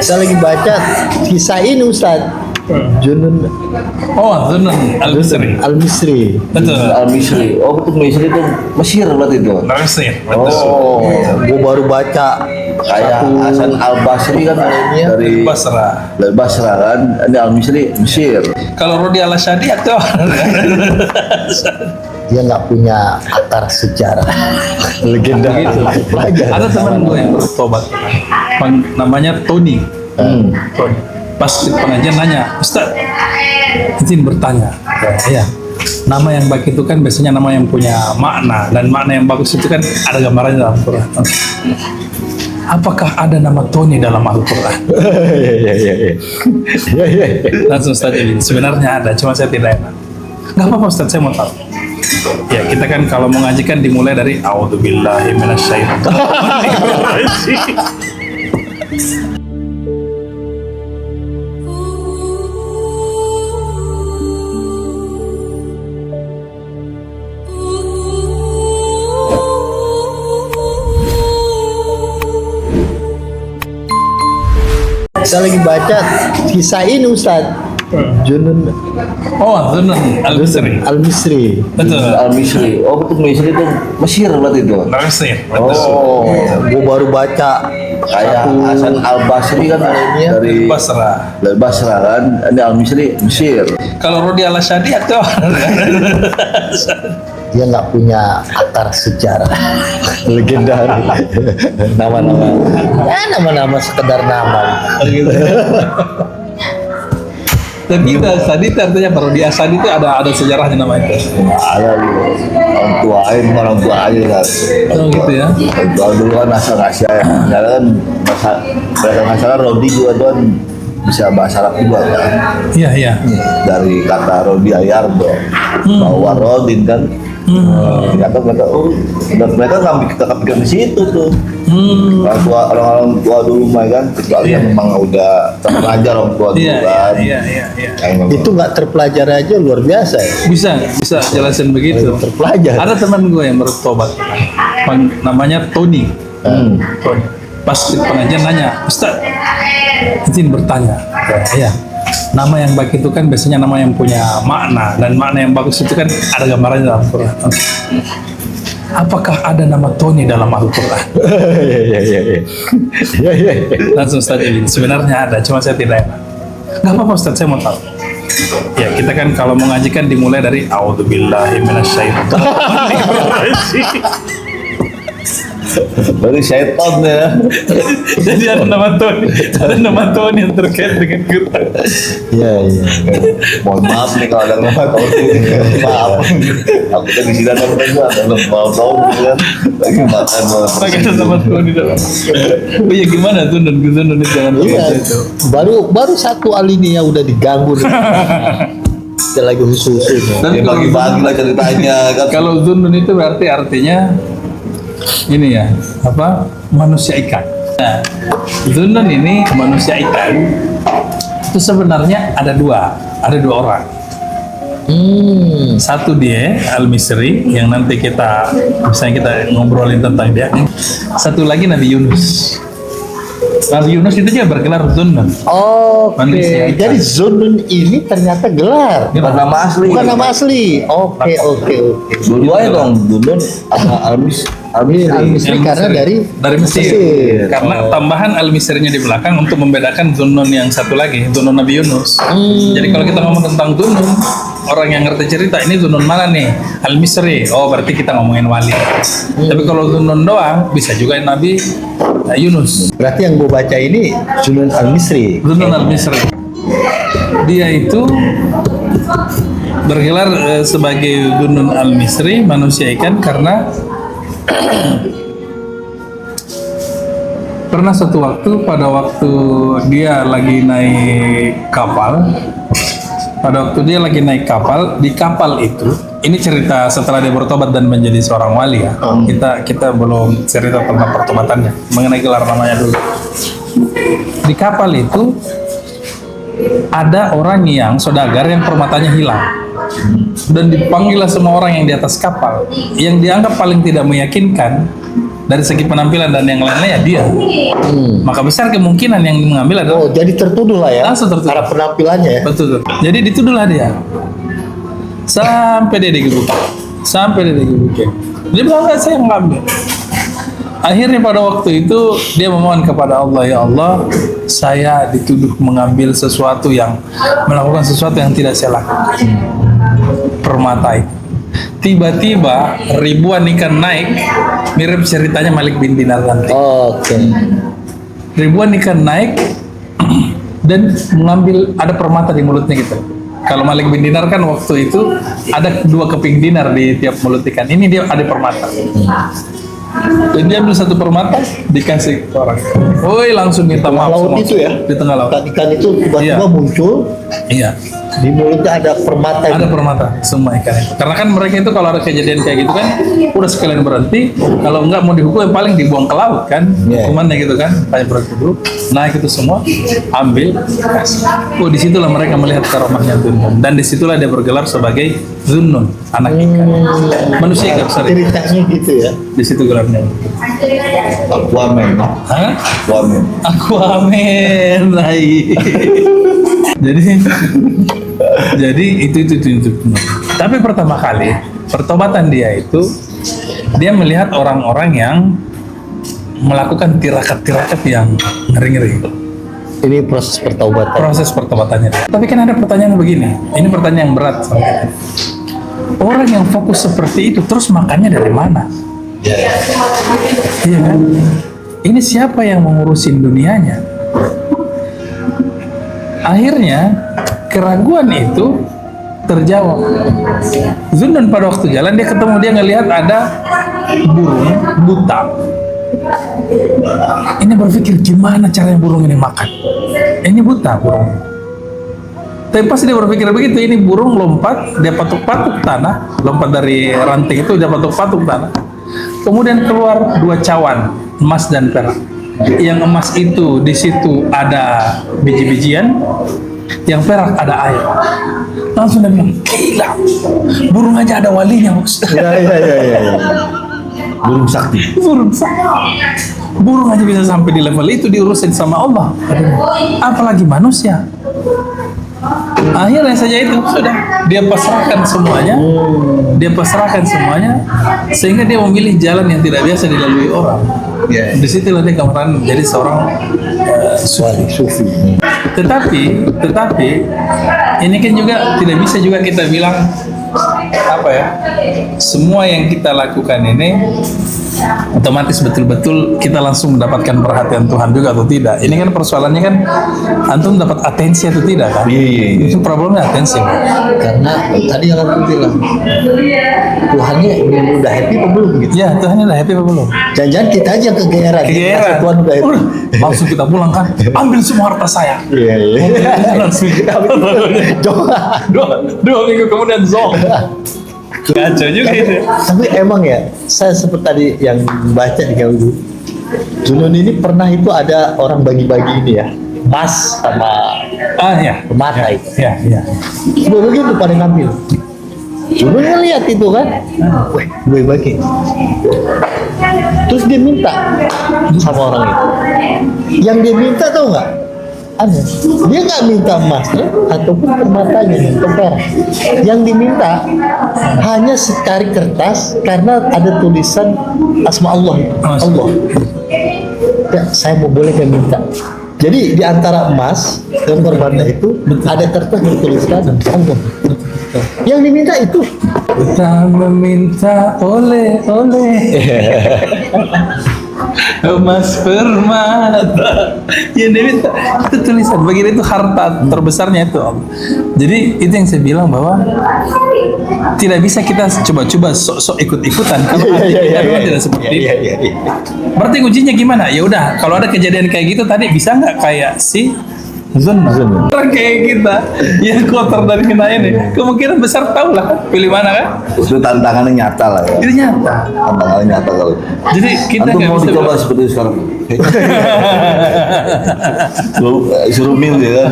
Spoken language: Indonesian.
Saya lagi baca kisah ini Ustaz. Junun Zunun al-Misri. Al-Misri. Betul. Al-Misri. Oh, betul, Misri itu Mesir berarti itu. Mesir. Betul. Oh, gua baru baca Kayak Hasan al-Basri kan namanya dari Basra. Basra kan. Ini Al-Misri Mesir. Kalau Rodi al-Asyadi aktor. dia nggak punya akar sejarah. Legenda Gitu. Pelajar. Ada teman gue yang bertobat, namanya Tony. Tony. Pas di pengajian nanya, Ustaz, izin bertanya. Ya, nama yang baik itu kan biasanya nama yang punya makna, dan makna yang bagus itu kan ada gambarannya dalam Quran. Apakah ada nama Tony dalam Al-Quran? Langsung Ustaz izin. Sebenarnya ada, cuma saya tidak enak. Nggak apa-apa Ustaz, saya mau tahu. Ya, kita kan kalau mau ngaji kan dimulai dari A'udzubillahi minasyaitonirrajim. Saya lagi baca kisah ini Ustaz. Junun Zunun al-Misri. Al-Misri. Betul. Al-Misri. Oh, betul, Misri itu Mesir berarti itu. Mesir. Betul. Oh, gua baru baca Kayak Hasan al-Basri kan namanya dari Basra. Basra kan. Ini Al-Misri Mesir. Kalau Rodi al-Asyadi aktor. dia nggak punya akar sejarah. Legenda. Nama-nama sekedar nama. Dan kita Asadi itu artinya Rodi Asadi itu ada sejarahnya nama itu. Ada orang tua aja kan. Oh gitu ya. Kalau dulu kan asal ngasih ya. Kan bahasa ngasih Rodi juga tuh kan bisa bahasa Arab juga kan. Iya. Dari kata Rodi Ayardo bahwa Rodin kan. Ternyata mereka ngambil kita kepikiran di situ tuh. Orang tua dulu mah kan, kecuali yang memang udah terpelajar orang tua dulu kan. Iya. Itu nggak terpelajar aja luar biasa ya. Bisa jelasin begitu. Terpelajar. Ada teman gue yang bertobat, namanya Tony. Tony. Pas di pengajian nanya, Ustaz, izin bertanya. Ya. Nama yang baik itu kan biasanya nama yang punya makna, dan makna yang bagus itu kan ada gambarannya dalam Quran. Apakah ada nama Tony dalam Al-Quran? Langsung Ustaz izin. Sebenarnya ada, cuma saya tidak enak. Nggak apa-apa Ustaz, saya mau tahu. Ya, kita kan kalau mau ngaji kan dimulai dari A'udzubillahi minasyaitonirrajim. Dari syaitan ya. Jadi ada nama Tony yang terkait dengan Quran. Iya. Mohon maaf nih kalau ada nama Tony. Maaf. Aku kan di sini ada mau tahu kan. Lagi makan Pakai nama Tony dalam. Oh ya gimana Zunun itu jangan Iya. baca itu. Baru satu alinea udah diganggu. Kita lagi husu-husu. Dan bagi-bagi lah ceritanya kan. Kalau Zunun itu berarti artinya ini ya, manusia ikan. Nah, Zunun ini manusia ikan itu sebenarnya ada dua orang. Satu dia Al-Misri yang nanti misalnya kita ngobrolin tentang dia. Satu lagi Nabi Yunus. Nabi Yunus itu juga bergelar Zunun. Manusia Oke. ikan. Jadi Zunun ini ternyata gelar. Bukan nama asli. Bukan nama asli. Oke. Dua-duanya dong, Dunun sama Al-Misri karena dari Mesir. Karena tambahan Al-Misrinya di belakang untuk membedakan Zunun yang satu lagi, Zunun Nabi Yunus. Jadi kalau kita ngomong tentang Zunun, orang yang ngerti cerita ini Zunun mana nih? Al-Misri. Oh, berarti kita ngomongin wali. Tapi kalau Zunun doang bisa juga Nabi Yunus. Berarti yang gue baca ini Zunun Al-Misri. Zunun Al-Misri. Dia itu bergelar sebagai Zunun Al-Misri, manusia ikan, karena pernah suatu waktu pada waktu dia lagi naik kapal, di kapal itu, ini cerita setelah dia bertobat dan menjadi seorang wali ya. Kita belum cerita tentang pertobatannya, mengenai gelar namanya dulu. Di kapal itu ada orang yang saudagar yang permatanya hilang, dan dipanggillah semua orang yang di atas kapal yang dianggap paling tidak meyakinkan dari segi penampilan dan yang lainnya ya dia. Maka besar kemungkinan yang mengambil adalah Oh, jadi tertuduh lah ya. Langsung tertuduh. Karena penampilannya ya. betul. Jadi dituduhlah dia. Sampai dia digebukin. Dia bilang enggak, saya ngambil. Akhirnya pada waktu itu dia memohon kepada Allah, ya Allah, saya dituduh mengambil sesuatu yang melakukan sesuatu yang tidak saya lakukan. Permata itu. Tiba-tiba ribuan ikan naik, mirip ceritanya Malik bin Dinar nanti. Oke. Ribuan ikan naik dan mengambil, ada permata di mulutnya gitu. Kalau Malik bin Dinar kan waktu itu ada 2 keping dinar di tiap mulut ikan. Ini dia ada permata. Dan dia ambil 1 permata, dikasih ke orang. Woi, langsung minta maaf Laut semua. itu ya. Di tengah laut. Ikan itu tiba-tiba Iya. muncul, Iya. di mulutnya ada permata. Ada permata semua ikan itu. Karena kan mereka itu kalau ada kejadian kayak gitu kan udah sekalian berhenti. Kalau enggak mau dihukum yang paling dibuang ke laut kan. Iya. Hukumannya gitu kan. Banyak berhenti dulu. Naik itu semua, ambil, kasih. Oh, disitulah mereka melihat karomahnya Zunnun. Dan disitulah dia bergelar sebagai Zunnun, anak ikan. Manusia ikan besar. Ceritanya gitu ya. Di situ gelarnya. Aquaman. Hah? Aquaman. Aquaman. Hai. Jadi itu. Tapi pertama kali pertobatan dia itu dia melihat orang-orang yang melakukan tirakat-tirakat yang ngeri-ngeri. Ini proses pertobatan. Proses pertobatannya. Tapi kan ada pertanyaan begini. Ini pertanyaan yang berat. Soalnya. Orang yang fokus seperti itu terus makannya dari mana? Iya kan? Ini siapa yang mengurusin dunianya? Akhirnya keraguan itu terjawab. Zunnun pada waktu jalan dia ketemu, dia ngelihat ada burung buta. Ini berpikir gimana caranya burung ini makan? Ini buta burung. Tapi pas dia berpikir begitu, ini burung lompat, dia patuk-patuk tanah, lompat dari ranting itu dia patuk-patuk tanah. Kemudian keluar 2 cawan, emas dan perak. Yang emas itu di situ ada biji-bijian, yang perak ada air. Langsung dia bilang, gila, burung aja ada walinya, Bos. Iya. Burung sakti. Burung aja bisa sampai di level itu, diurusin sama Allah. Apalagi manusia. Akhirnya saja itu sudah dia pasrahkan semuanya, sehingga dia memilih jalan yang tidak biasa dilalui orang. Di situlah dia kemudian jadi seorang sufi. Tetapi ini kan juga tidak bisa juga kita bilang apa ya, semua yang kita lakukan ini otomatis betul-betul kita langsung mendapatkan perhatian Tuhan juga atau tidak. Ini kan persoalannya kan antum dapat atensi atau tidak kan? Iya. Itu problemnya atensi. Karena tadi yang aku bilang, Tuhannya udah happy apa belum gitu. Ya, Tuhannya udah happy apa belum? Jangan-jangan kita aja yang kegeeran. Kegeeran. Tuhan udah happy. Langsung kita pulang kan, ambil semua harta saya. Iya. Langsung. dua minggu kemudian zong. Kacau juga itu. Tapi emang ya, saya seperti tadi yang baca di Gaudi, Zunnun ini pernah itu ada orang bagi-bagi ini ya, emas sama Ya. permata itu. Ya. Gue begitu pada ngambil. Zunnun ngeliat itu kan, weh, gue bagi. Terus dia minta sama orang itu. Yang dia minta tahu nggak? Aneh. Dia nggak minta emasnya ataupun permatanya atau perak. Yang diminta hanya sekari kertas karena ada tulisan asma Allah. Allah. Ya, saya mau boleh kan minta. Jadi di antara emas dan permata itu ada kertas bertuliskan Allah. Yang diminta itu. Kita meminta oleh-oleh emas permata yang diminta itu tulisan bagian itu harta terbesarnya itu. Jadi itu yang saya bilang bahwa tidak bisa kita coba-coba sok-sok ikut-ikutan kalau kita memang tidak seperti itu. Berarti kuncinya gimana? Ya udah, kalau ada kejadian kayak gitu tadi bisa nggak kayak si Zunnun. Orang kayak kita yang kotor dari kena ini kemungkinan besar tahu lah pilih mana kan? Itu tantangannya nyata lah ya. Itu nyata. Tantangannya nyata kalau. Jadi kita Antum nggak mau bisa dicoba seperti sekarang. Suruh mil ya kan.